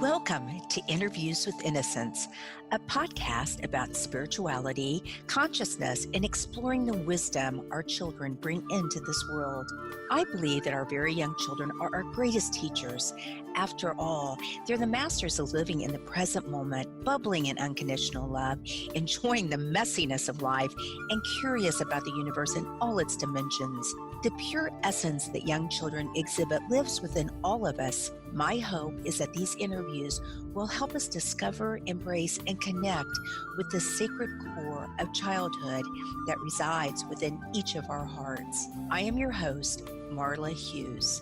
Welcome to Interviews with Innocence, a podcast about spirituality, consciousness, and exploring the wisdom our children bring into this world. I believe that our very young children are our greatest teachers. After all, they're the masters of living in the present moment, bubbling in unconditional love, enjoying the messiness of life, and curious about the universe in all its dimensions. The pure essence that young children exhibit lives within all of us. My hope is that these interviews will help us discover, embrace, and connect with the sacred core of childhood that resides within each of our hearts. I am your host, Marla Hughes.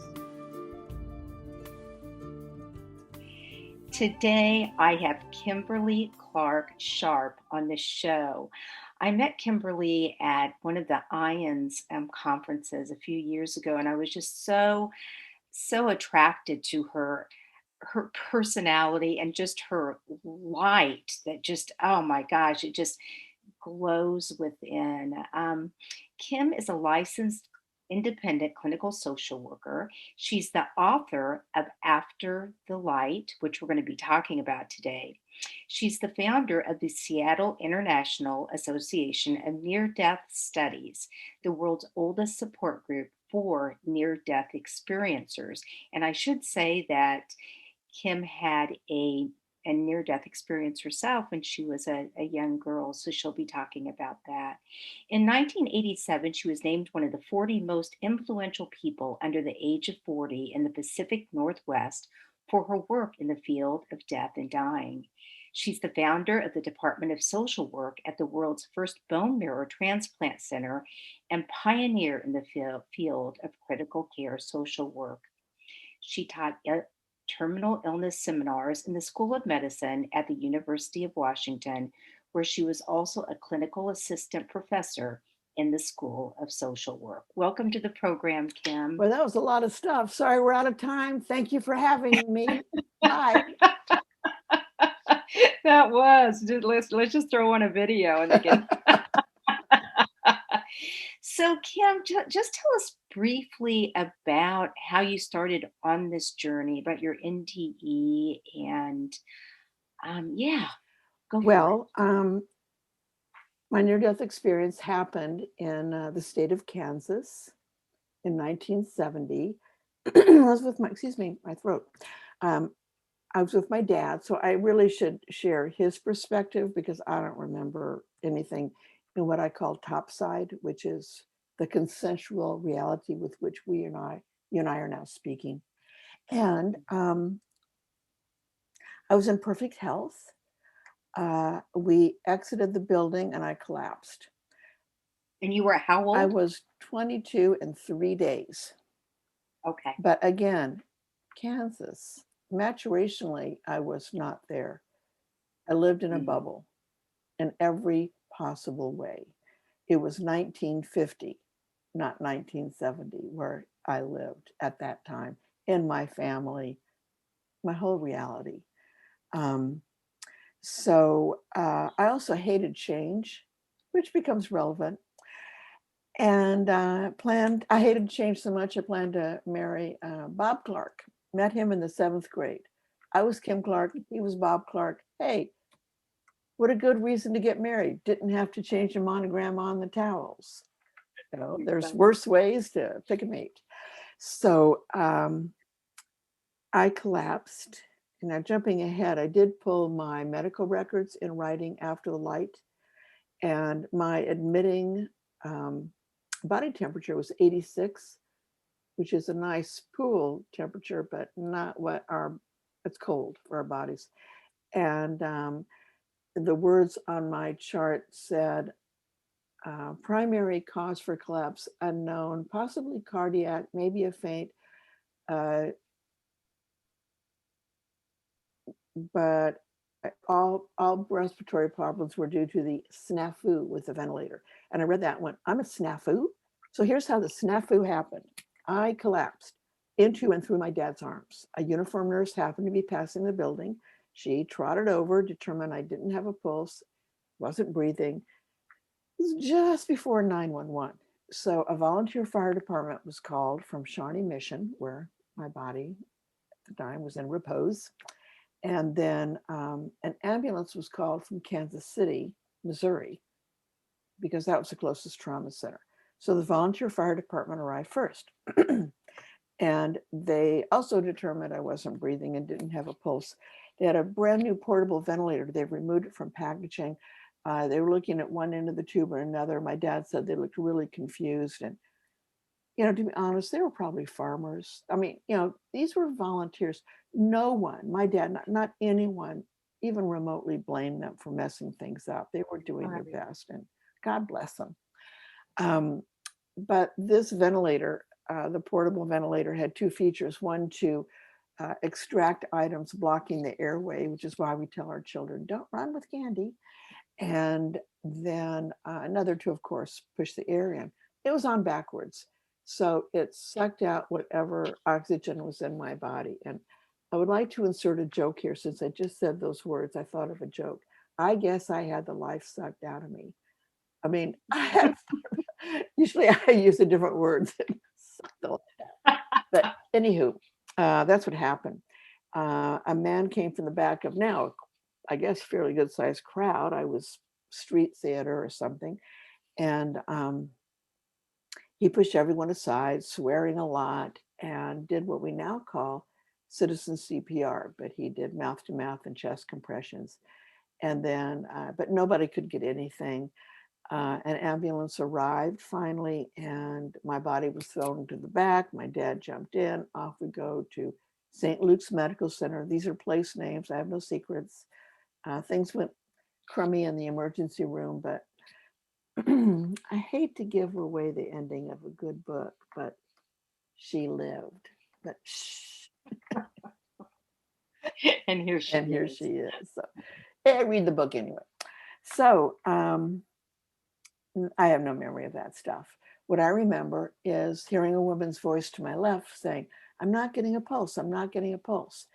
Today, I have Kimberly Sharp on the show. I met Kimberly at one of the IONS conferences a few years ago, and I was just so attracted to her personality and just her light that just, oh my gosh, it just glows within. Kim is a licensed independent clinical social worker. She's the author of After the Light, which we're going to be talking about today. She's the founder of the Seattle International Association of Near-Death Studies, the world's oldest support group for near-death experiencers. And I should say that Kim had a near-death experience herself when she was a young girl, so she'll be talking about that. In 1987, she was named one of the 40 most influential people under the age of 40 in the Pacific Northwest for her work in the field of death and dying. She's the founder of the Department of Social Work at the world's first bone marrow transplant center and pioneer in the field of critical care social work. She taught terminal illness seminars in the School of Medicine at the University of Washington, where she was also a clinical assistant professor in the School of Social Work. Welcome to the program, Kim. Well, that was a lot of stuff. Sorry, we're out of time. Thank you for having me. Bye. That was. Let's just throw on a video and they can. So, Kim, just tell us briefly about how you started on this journey, about your NDE, and go for it. My near-death experience happened in the state of Kansas in 1970. I was with my throat. I was with my dad, so I really should share his perspective because I don't remember anything in what I call topside, which is the consensual reality with which you and I are now speaking. And I was in perfect health. We exited the building and I collapsed. And you were how old? I was 22 in 3 days. Okay. But again, Kansas, maturationally, I was not there. I lived in a bubble in every possible way. It was 1950, not 1970, where I lived at that time in my family, my whole reality. So I also hated change, which becomes relevant. And I hated change so much, I planned to marry Bob Clark. Met him in the 7th grade. I was Kim Clark, he was Bob Clark. Hey, what a good reason to get married. Didn't have to change the monogram on the towels. You know, there's worse ways to pick a mate. So I collapsed. Now, jumping ahead, I did pull my medical records in writing After the Light, and my admitting body temperature was 86, which is a nice pool temperature, but not it's cold for our bodies. And the words on my chart said, primary cause for collapse unknown, possibly cardiac, maybe a faint, but all respiratory problems were due to the snafu with the ventilator. And I read that and went, I'm a snafu? So here's how the snafu happened. I collapsed into and through my dad's arms. A uniformed nurse happened to be passing the building. She trotted over, determined I didn't have a pulse, wasn't breathing. It was just before 911. So a volunteer fire department was called from Shawnee Mission, where my body at the time was in repose. And then an ambulance was called from Kansas City, Missouri, because that was the closest trauma center. So the volunteer fire department arrived first. And they also determined I wasn't breathing and didn't have a pulse. They had a brand new portable ventilator. They removed it from packaging. They were looking at one end of the tube or another. My dad said they looked really confused. And, to be honest, they were probably farmers. I mean, these were volunteers. No one, my dad, not anyone, even remotely blamed them for messing things up. They were doing their Right. best, and God bless them. Um, but this ventilator, the portable ventilator, had two features. One, to extract items blocking the airway, which is why we tell our children, don't run with candy. And then another to, of course, push the air in. It was on backwards. So it sucked out whatever oxygen was in my body. And I would like to insert a joke here. Since I just said those words, I thought of a joke. I guess I had the life sucked out of me. I mean, I had usually I use a different word than something like that. But anywho, that's what happened. A man came from the back of now, I guess, fairly good sized crowd. I was street theater or something. And he pushed everyone aside, swearing a lot, and did what we now call citizen CPR. But he did mouth to mouth and chest compressions. And then, but nobody could get anything. An ambulance arrived finally, and my body was thrown to the back. My dad jumped in. Off we go to St. Luke's Medical Center. These are place names. I have no secrets. Things went crummy in the emergency room, but I hate to give away the ending of a good book, but she lived. But shh, And here she and here is. she is. So I read the book anyway. So I have no memory of that stuff. What I remember is hearing a woman's voice to my left saying, I'm not getting a pulse. I'm not getting a pulse.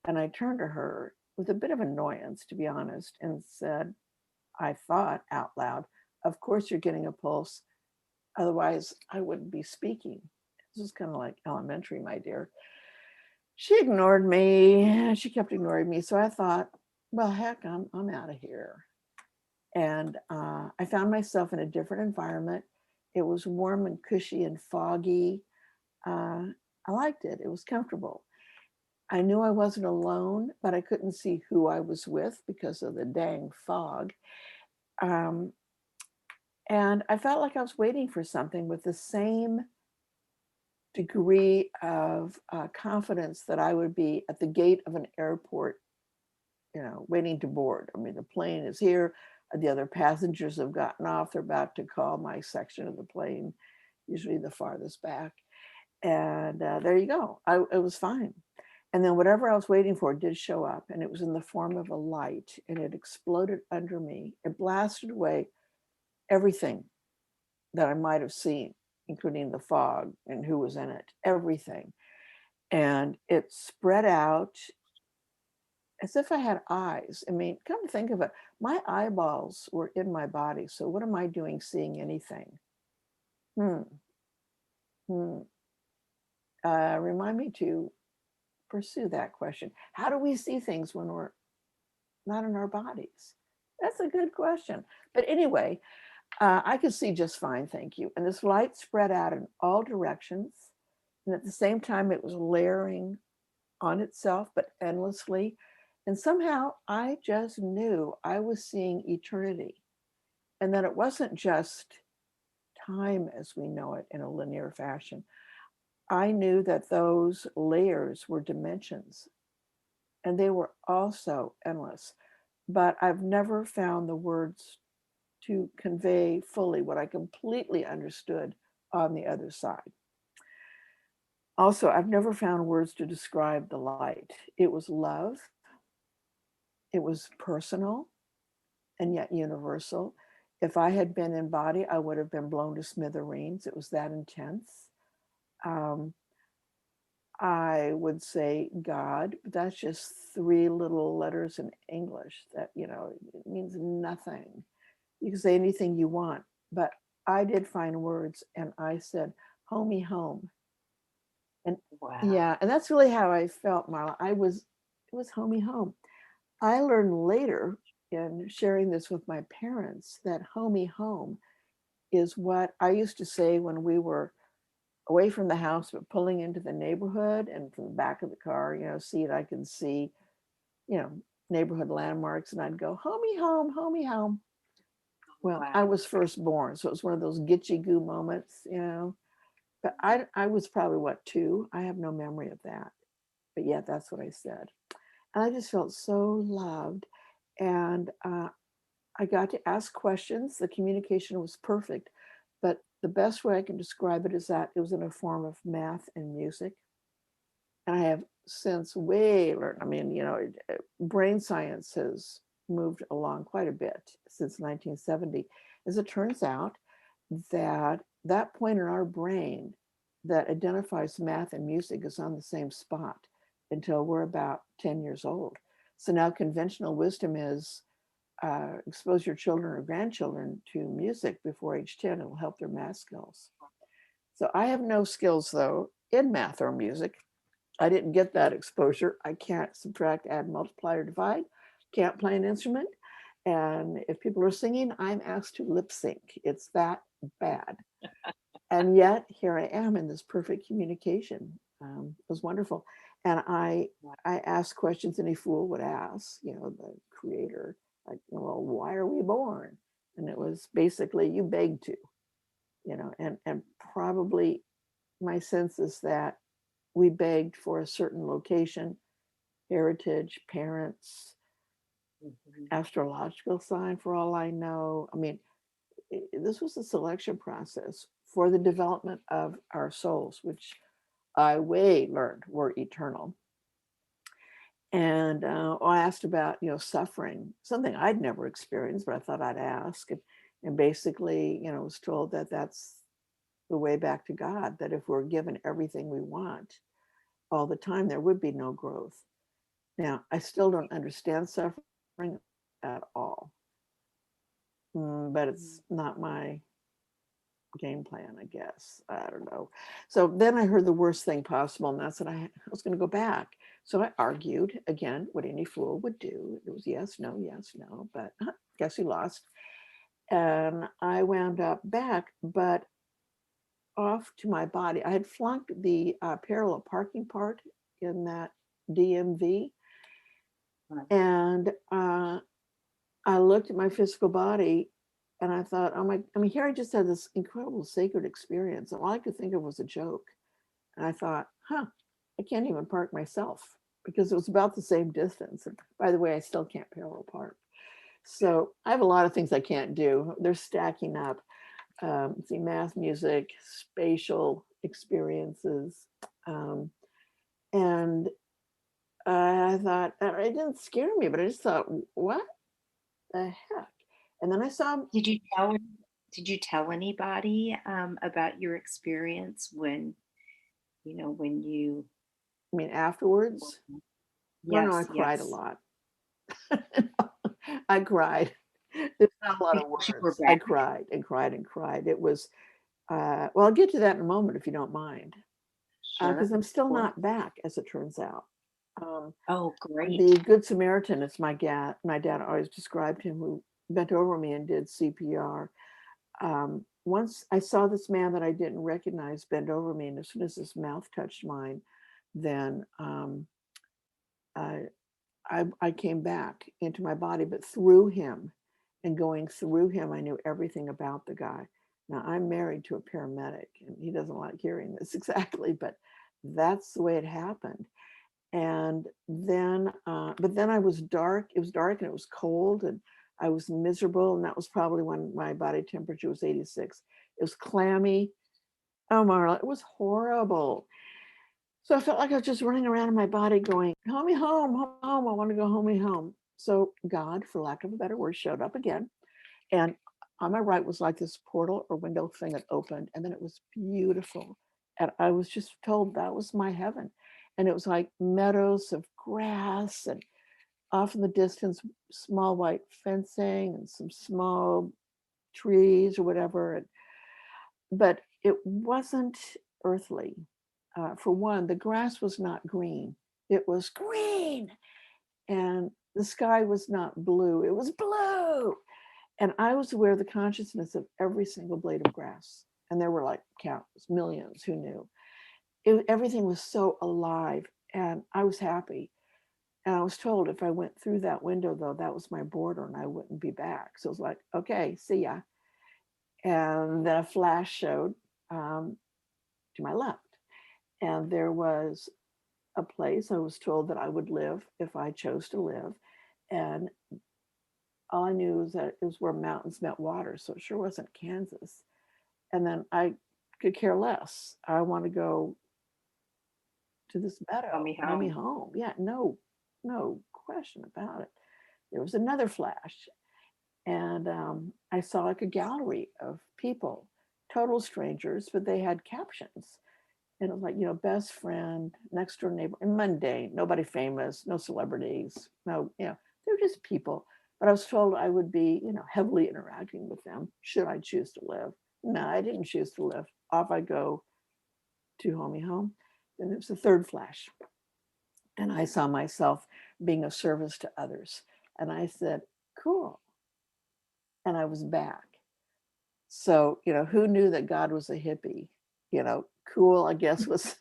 And I turned to her with a bit of annoyance, to be honest, and said, I thought out loud, of course you're getting a pulse. Otherwise, I wouldn't be speaking. This is kind of like elementary, my dear. She ignored me. She kept ignoring me. So I thought, well, heck, I'm out of here. And I found myself in a different environment. It was warm and cushy and foggy. Uh, I liked it. It was comfortable. I knew I wasn't alone, but I couldn't see who I was with because of the dang fog. Um, and I felt like I was waiting for something with the same degree of confidence that I would be at the gate of an airport, waiting to board. I mean, the plane is here. The other passengers have gotten off. They're about to call my section of the plane, usually the farthest back. And there you go. It was fine. And then whatever I was waiting for did show up, and it was in the form of a light, and it exploded under me. It blasted away everything that I might have seen, including the fog and who was in it, everything. And it spread out as if I had eyes. I mean, come to think of it, my eyeballs were in my body. So what am I doing seeing anything? Hmm. Hmm. Remind me to pursue that question. How do we see things when we're not in our bodies? That's a good question. But anyway, I could see just fine, thank you. And this light spread out in all directions. And at the same time, it was layering on itself, but endlessly. And somehow I just knew I was seeing eternity, and that it wasn't just time as we know it in a linear fashion. I knew that those layers were dimensions, and they were also endless. But I've never found the words to convey fully what I completely understood on the other side. Also, I've never found words to describe the light. It was love, it was personal, and yet universal. If I had been in body, I would have been blown to smithereens. It was that intense. Um, I would say God, but that's just three little letters in English that, it means nothing. You can say anything you want, but I did find words and I said, homie home. And Wow. yeah, and that's really how I felt, Marla. I was It was homey home. I learned later in sharing this with my parents that homey home is what I used to say when we were away from the house, but pulling into the neighborhood, and from the back of the car, seat, I could see, you know, neighborhood landmarks, and I'd go, homey home, homey home. Well, I Wow. was first born, so it was one of those gitchy goo moments. But I was probably what, 2? I have no memory of that. But yeah, that's what I said. And I just felt so loved. And I got to ask questions. The communication was perfect. But the best way I can describe it is that it was in a form of math and music. And I have since way learned, I mean, brain science has moved along quite a bit since 1970. As it turns out, that point in our brain that identifies math and music is on the same spot until we're about 10 years old. So now conventional wisdom is expose your children or grandchildren to music before age 10. It will help their math skills. So I have no skills, though, in math or music. I didn't get that exposure. I can't subtract, add, multiply, or divide. Can't play an instrument. And if people are singing, I'm asked to lip sync. It's that bad. And yet here I am in this perfect communication. It was wonderful. And I asked questions any fool would ask, the creator, like, well, why are we born? And it was basically, you begged to, and probably my sense is that we begged for a certain location, heritage, parents, Mhm. astrological sign, for all I know. I mean, this was a selection process for the development of our souls, which I way learned were eternal. And I asked about, suffering, something I'd never experienced, but I thought I'd ask. And basically, was told that that's the way back to God, that if we're given everything we want all the time, there would be no growth. Now, I still don't understand suffering at all, but it's not my game plan, I guess. I don't know. So then I heard the worst thing possible, and that's that I was going to go back. So I argued again, what any fool would do. It was yes, no, but guess who lost? And I wound up back, but off to my body. I had flunked the parallel parking part in that DMV, Right. and I looked at my physical body and I thought, oh my, I mean, here I just had this incredible sacred experience. And all I could think of was a joke. And I thought, I can't even park myself because it was about the same distance. And by the way, I still can't parallel park. So I have a lot of things I can't do. They're stacking up. See, math, music, spatial experiences. Um, and I thought, it didn't scare me, but I just thought, what the heck? And then I saw, Did you tell did you tell anybody about your experience when, when you I mean, afterwards, oh no, I yes, cried a yes. lot. I cried. There's not a lot of Because you were words. I back. cried and cried and cried. It was, well, I'll get to that in a moment if you don't mind, because Sure, I'm of still course. not back, as it turns out. Um, Oh, great. the Good Samaritan, as my dad always described him, who bent over me and did CPR. Once I saw this man that I didn't recognize bend over me, and as soon as his mouth touched mine, then I, I came back into my body, but through him, and going through him, I knew everything about the guy. Now I'm married to a paramedic, and he doesn't like hearing this exactly, but that's the way it happened. And then, but then I was dark. It was dark and it was cold, and I was miserable. And that was probably when my body temperature was 86. It was clammy. Oh, Marla, it was horrible. So I felt like I was just running around in my body going, homie home, home, home. I want to go homie home. So God, for lack of a better word, showed up again. And on my right was like this portal or window thing that opened. And then it was beautiful. And I was just told that was my heaven. And it was like meadows of grass and off in the distance, small white fencing and some small trees or whatever. But it wasn't earthly. For one, the grass was not green. It was green. and the sky was not blue, it was blue. And I was aware of the consciousness of every single blade of grass. And there were like countless, millions, who knew? Everything was so alive, and I was happy. And I was told if I went through that window, though, that was my border and I wouldn't be back. So it was like, okay, see ya. And then a flash showed to my left. And there was a place I was told that I would live if I chose to live. And all I knew was that it was where mountains met water. So it sure wasn't Kansas. And then I could care less. I want to go to this Tell meadow, me home home. home. Yeah, no question about it. There was another flash, and I saw like a gallery of people, total strangers, but they had captions. And it was like, best friend, next door neighbor, and mundane, nobody famous, no celebrities, no, they were just people. But I was told I would be, heavily interacting with them should I choose to live. No, I didn't choose to live. Off I go to homey home. Then there was a third flash. And I saw myself being of service to others. And I said, cool. And I was back. So, who knew that God was a hippie? Cool, I guess, was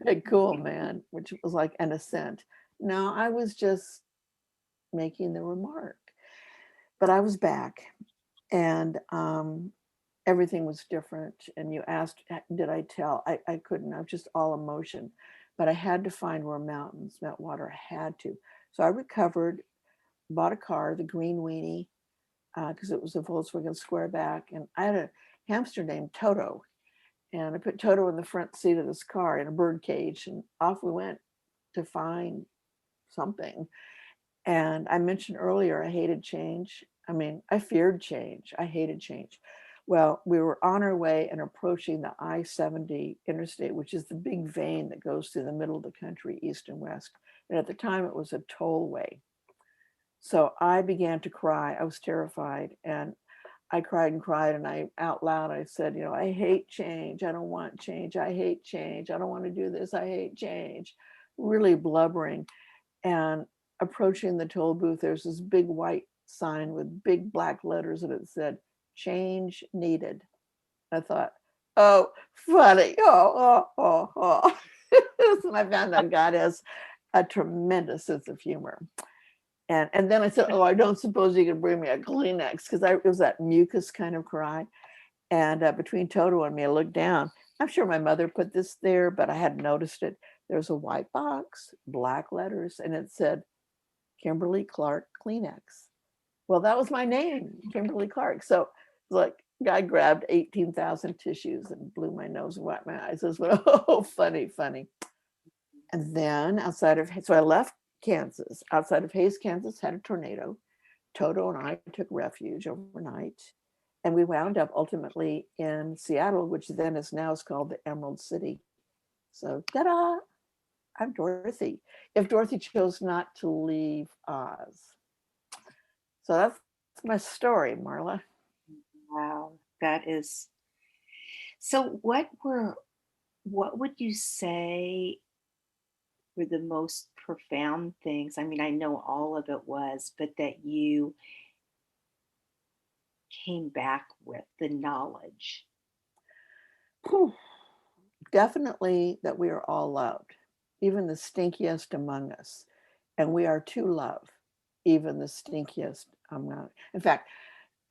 a cool man, which was like an ascent. No, I was just making the remark. But I was back, and everything was different. And you asked, did I tell? I couldn't. I was just all emotion. But I had to find where mountains met water. I had to. So I recovered, bought a car, the green weenie, because it was a Volkswagen Squareback. And I had a hamster named Toto. And I put Toto in the front seat of this car in a bird cage. And off we went to find something. And I mentioned earlier, I hated change. I mean, I feared change. I hated change. Well, we were on our way and approaching the I-70 interstate, which is the big vein that goes through the middle of the country, east and west. And at the time, it was a tollway. So I began to cry. I was terrified. And I cried and cried. And I out loud, I said, I hate change. I don't want change. I hate change. I don't want to do this. I hate change. Really blubbering. And approaching the toll booth, there's this big white sign with big black letters, and it said, change needed. I thought, oh, funny. Oh. And I found out God has a tremendous sense of humor. And then I said, oh, I don't suppose you can bring me a Kleenex, because it was that mucus kind of cry. And between Toto and me, I looked down. I'm sure my mother put this there, but I hadn't noticed it. There's a white box, black letters, and it said, Kimberly Clark Kleenex. Well, that was my name, Kimberly Clark. So like, guy grabbed 18,000 tissues and blew my nose and wiped my eyes. I went, oh, funny, funny. And then so I left Kansas. Outside of Hays, Kansas, had a tornado. Toto and I took refuge overnight. And we wound up ultimately in Seattle, which then is called the Emerald City. So, ta-da! I'm Dorothy. If Dorothy chose not to leave Oz. So that's my story, Marla. Wow, that is so. What would you say were the most profound things? I mean, I know all of it was, but that you came back with the knowledge. Whew. Definitely that we are all loved, even the stinkiest among us. And we are to love, even the stinkiest among. In fact,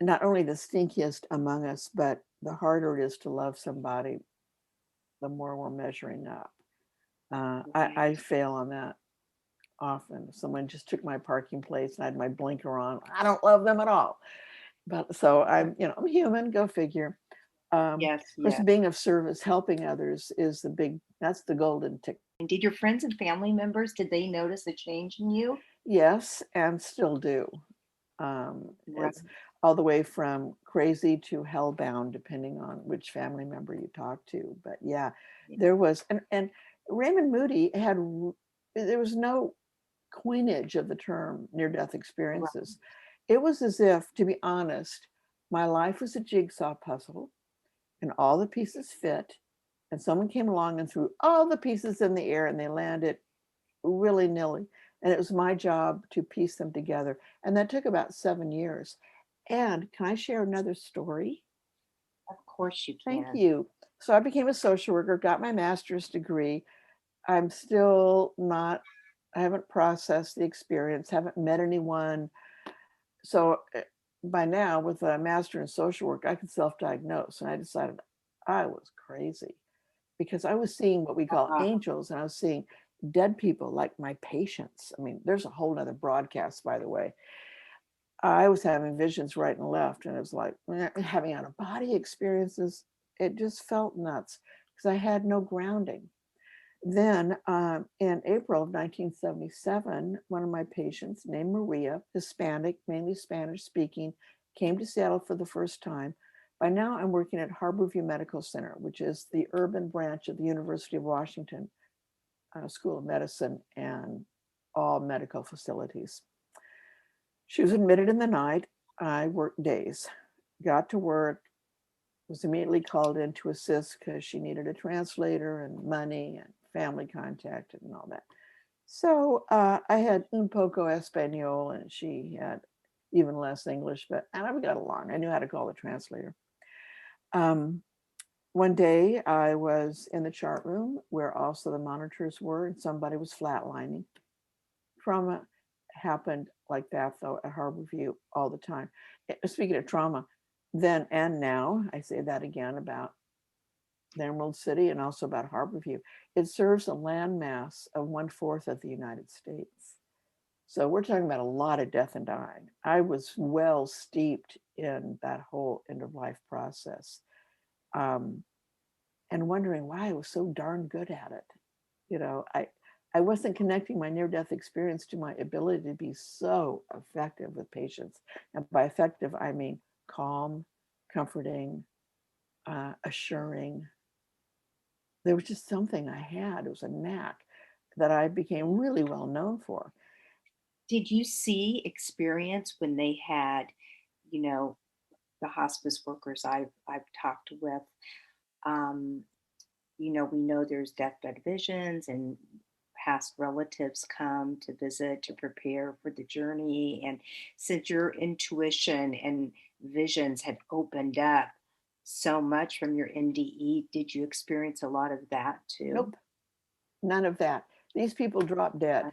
not only the stinkiest among us, but the harder it is to love somebody, the more we're measuring up. I Right. fail on that often. If someone just took my parking place and I had my blinker on, I don't love them at all. But so Right. I'm human, go figure. Yes, Of course, yes. being of service, helping others is that's the golden ticket. And did your friends and family members, did they notice a change in you? Yes, and still do. Right. It's all the way from crazy to hellbound, depending on which family member you talk to. But yeah, Yeah. there was, and Raymond Moody there was no coinage of the term near death Right. experiences. It was as if, to be honest, my life was a jigsaw puzzle and all the pieces fit. And someone came along and threw all the pieces in the air and they landed willy nilly. And it was my job to piece them together. And that took about 7 years. And can I share another story? Of course you Thank can. you. So I became a social worker, got my master's degree. I'm still not, I haven't processed the experience, haven't met anyone. So by now, with a master in social work, I could self diagnose. And I decided I was crazy because I was seeing what we call Uh, angels and I was seeing dead people like my patients. I mean, there's a whole nother broadcast, by the way. I was having visions right and left, and it was like having out of body experiences. It just felt nuts because I had no grounding. Then in April of 1977, one of my patients named Maria, Hispanic, mainly Spanish speaking, came to Seattle for the first time. By now, I'm working at Harborview Medical Center, which is the urban branch of the University of Washington School of Medicine and all medical facilities. She was admitted in the night. I worked days, got to work, was immediately called in to assist because she needed a translator and money and family contact and all that. So I had un poco Espanol and she had even less English, but and we got along. I knew how to call the translator. Um, One day I was in the chart room where also the monitors were, and somebody was flatlining. Trauma happened like that though at Harborview all the time. Speaking of trauma, then and now, I say that again about the Emerald City and also about Harborview. It serves a landmass of 1/4 of the United States. So we're talking about a lot of death and dying. I was well steeped in that whole end of life process, um, and wondering why I was so darn good at it. You know, I wasn't connecting my near death experience to my ability to be so effective with patients. And by effective, I mean calm, comforting, assuring. There was just something I had. It was a knack that I became really well known for. did you see experience when they had, you know, the hospice workers I've talked with? Um, we know there's deathbed visions and past relatives come to visit to prepare for the journey. And since your intuition and visions had opened up so much from your NDE, did you experience a lot of that too? Nope, none of that. These people dropped dead. Right,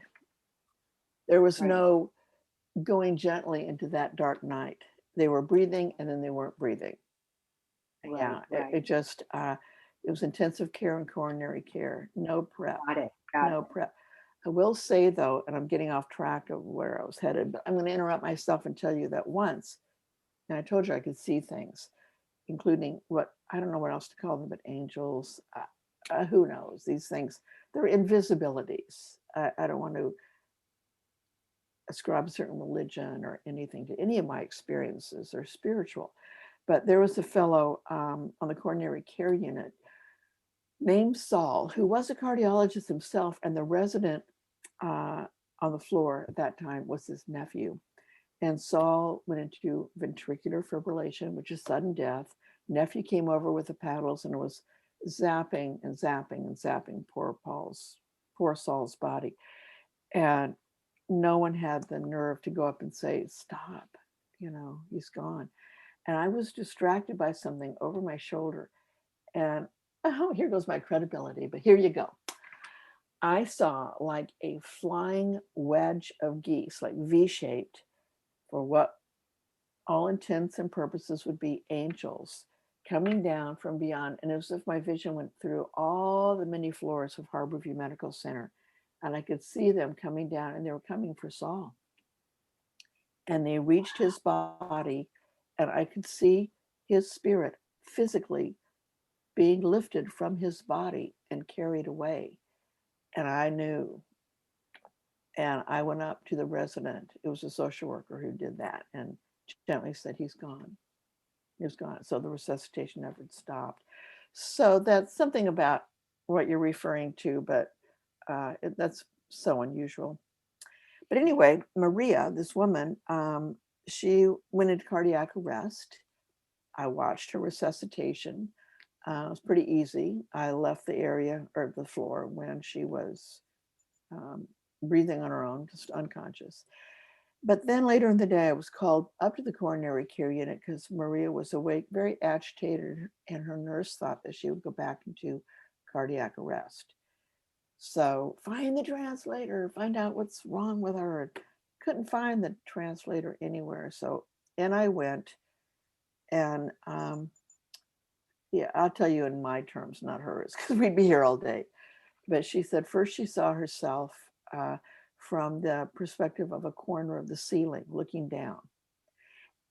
There was right, no going gently into that dark night. They were breathing and then they weren't breathing. right, Yeah, it right. just, it was intensive care and coronary care, no prep, Got it, got no it. prep. I will say though, and I'm getting off track of where I was headed, but I'm going to interrupt myself and tell you that once, and I told you I could see things, including what I don't know what else to call them, but angels, who knows? These things, they're invisibilities. I don't want to ascribe a certain religion or anything to any of my experiences. They're spiritual. But there was a fellow on the coronary care unit named Saul, who was a cardiologist himself, and the resident uh, on the floor at that time was his nephew. And Saul went into ventricular fibrillation, which is sudden death. Nephew came over with the paddles and was zapping and zapping and zapping poor Saul's body. And no one had the nerve to go up and say, "Stop, he's gone." And I was distracted by something over my shoulder. And oh, here goes my credibility, but here you go. I saw like a flying wedge of geese, like V shaped, for what all intents and purposes would be angels coming down from beyond. And it was as if my vision went through all the many floors of Harborview Medical Center. And I could see them coming down, and they were coming for Saul. And they reached his body, and I could see his spirit physically being lifted from his body and carried away. And I knew. And I went up to the resident. It was a social worker who did that and gently said, "He's gone. He's gone." So the resuscitation effort stopped. So that's something about what you're referring to, but that's so unusual. But anyway, Maria, this woman, she went into cardiac arrest. I watched her resuscitation. It was pretty easy. I left the area or the floor when she was breathing on her own, just unconscious. But then later in the day, I was called up to the coronary care unit because Maria was awake, very agitated, and her nurse thought that she would go back into cardiac arrest. So find the translator, find out what's wrong with her. Couldn't find the translator anywhere. So and I went, and yeah, I'll tell you in my terms, not hers, because we'd be here all day. But she said first she saw herself from the perspective of a corner of the ceiling looking down.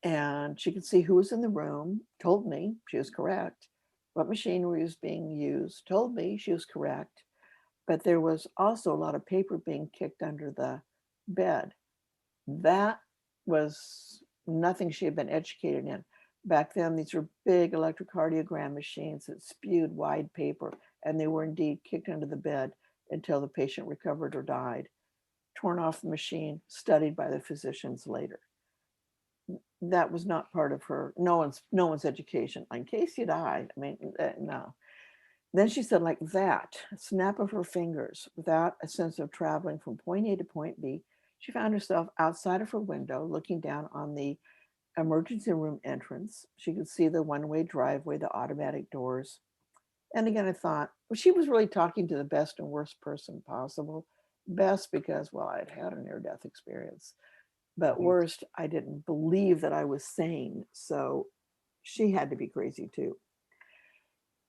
And she could see who was in the room, told me she was correct. What machinery was being used, told me she was correct. But there was also a lot of paper being kicked under the bed. That was nothing she had been educated in. Back then, these were big electrocardiogram machines that spewed wide paper, and they were indeed kicked under the bed until the patient recovered or died, torn off the machine, studied by the physicians later. That was not part of her, no one's education. In case you die, I mean, no. Then she said, like that, snap of her fingers, without a sense of traveling from point A to point B, she found herself outside of her window, looking down on the emergency room entrance. She could see the one-way driveway, the automatic doors. And again, I thought, well, she was really talking to the best and worst person possible. Best because, well, I'd had a near-death experience. But Right. worst, I didn't believe that I was sane. So she had to be crazy too.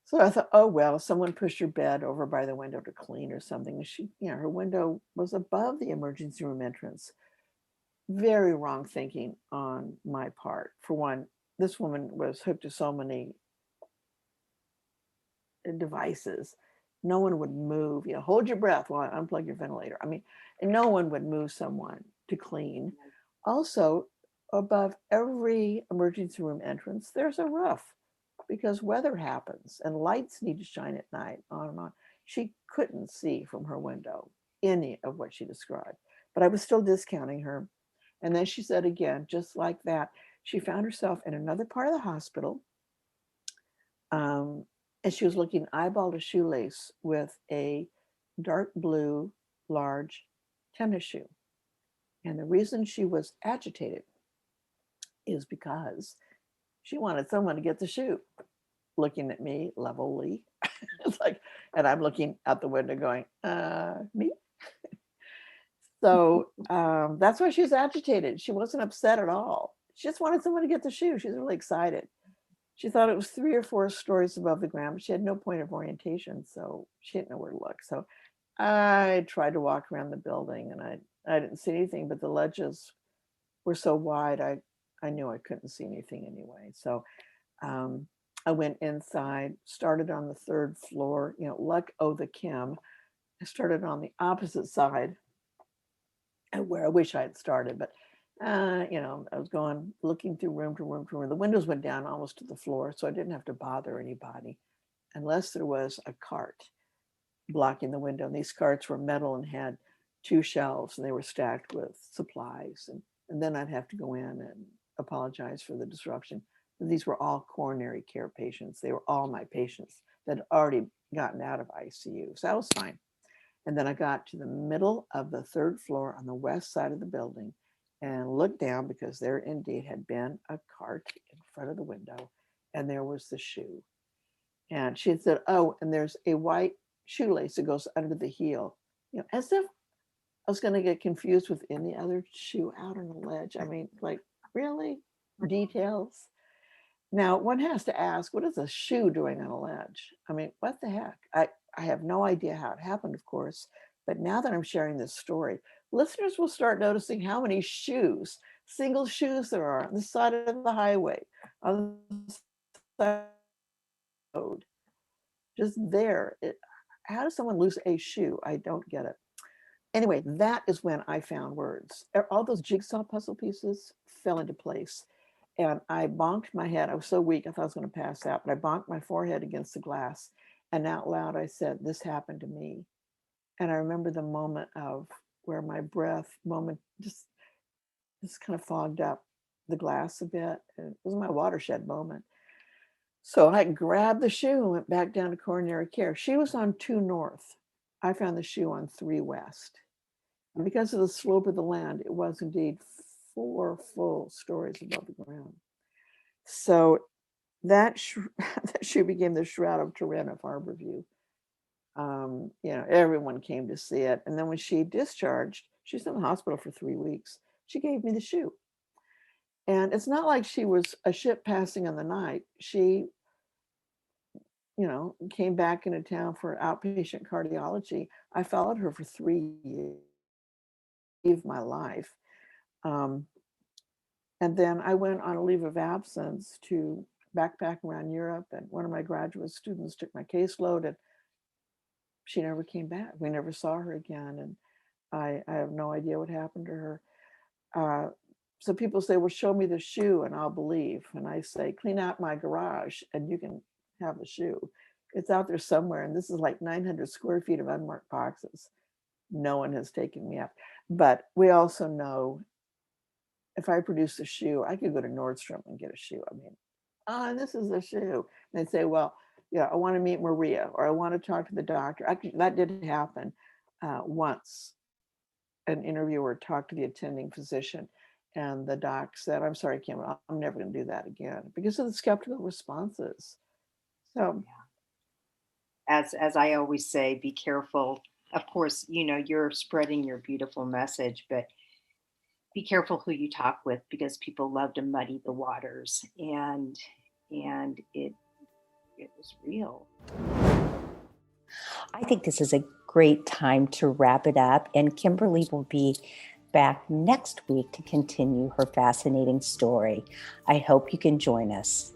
So I thought, oh, well, someone pushed her bed over by the window to clean or something. She, her window was above the emergency room entrance. Very wrong thinking on my part. For one, this woman was hooked to so many devices. No one would move, hold your breath while I unplug your ventilator. I mean, and no one would move someone to clean. Also, above every emergency room entrance, there's a roof because weather happens and lights need to shine at night, on and on. She couldn't see from her window any of what she described, but I was still discounting her. And then she said again, just like that, she found herself in another part of the hospital. And she was looking eyeball to shoelace with a dark blue, large tennis shoe. And the reason she was agitated is because she wanted someone to get the shoe. Looking at me levelly. It's like, and I'm looking out the window going, me? So that's why she was agitated. She wasn't upset at all. She just wanted someone to get the shoe. She was really excited. She thought it was 3 or 4 stories above the ground, but she had no point of orientation, so she didn't know where to look. So I tried to walk around the building, and I didn't see anything, but the ledges were so wide, I knew I couldn't see anything anyway. So um, I went inside, started on the 3rd floor, luck oh the Kim. I started on the opposite side where I wish I had started, but I was going, looking through room to room to room. The windows went down almost to the floor, so I didn't have to bother anybody unless there was a cart blocking the window. And these carts were metal and had 2 shelves, and they were stacked with supplies. And then I'd have to go in and apologize for the disruption. But these were all coronary care patients. They were all my patients that had already gotten out of ICU. So that was fine. And then I got to the middle of the 3rd floor on the west side of the building and looked down because there indeed had been a cart in front of the window, and there was the shoe. And she had said, oh, and there's a white shoelace that goes under the heel, as if I was going to get confused with any other shoe out on the ledge. I mean, like, really? Details? Now, one has to ask, what is a shoe doing on a ledge? I mean, what the heck? I have no idea how it happened, of course, but now that I'm sharing this story, listeners will start noticing how many shoes, single shoes there are on the side of the highway, on the side of the road, just there. How does someone lose a shoe? I don't get it. Anyway, that is when I found words. All those jigsaw puzzle pieces fell into place. And I bonked my head. I was so weak, I thought I was going to pass out, but I bonked my forehead against the glass. And out loud, I said, this happened to me. And I remember the moment of where my breath moment just kind of fogged up the glass a bit. It was my watershed moment. So I grabbed the shoe and went back down to coronary care. She was on 2 North. I found the shoe on 3 West. And because of the slope of the land, it was indeed 4 full stories above the ground. So that that shoe became the Shroud of Turin of Harborview. Everyone came to see it. And then when she discharged, she was in the hospital for 3 weeks. She gave me the shoe. And it's not like she was a ship passing in the night. She, came back into town for outpatient cardiology. I followed her for 3 years of my life. Um, and then I went on a leave of absence to backpack around Europe. And one of my graduate students took my caseload, and she never came back. We never saw her again. And I have no idea what happened to her. Uh, so people say, well, show me the shoe and I'll believe. And I say, clean out my garage and you can have the shoe. It's out there somewhere. And this is like 900 square feet of unmarked boxes. No one has taken me up. But we also know if I produce a shoe, I could go to Nordstrom and get a shoe. I mean, this is a shoe. And they'd say, well, I want to meet Maria, or I want to talk to the doctor. Actually, that did happen once. An interviewer talked to the attending physician, and the doc said, I'm sorry, Kim, I'm never going to do that again because of the skeptical responses. So, As I always say, be careful. Of course, you're spreading your beautiful message, but be careful who you talk with because people love to muddy the waters, and it was real. I think this is a great time to wrap it up, and Kimberly will be back next week to continue her fascinating story. I hope you can join us.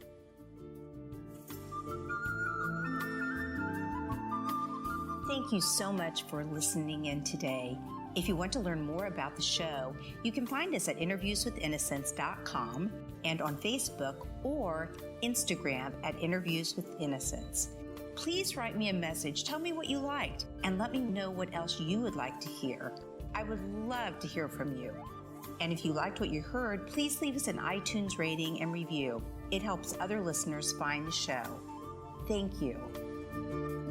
Thank you so much for listening in today. If you want to learn more about the show, you can find us at interviewswithinnocence.com and on Facebook or Instagram at Interviews with Innocence. Please write me a message, tell me what you liked, and let me know what else you would like to hear. I would love to hear from you. And if you liked what you heard, please leave us an iTunes rating and review. It helps other listeners find the show. Thank you.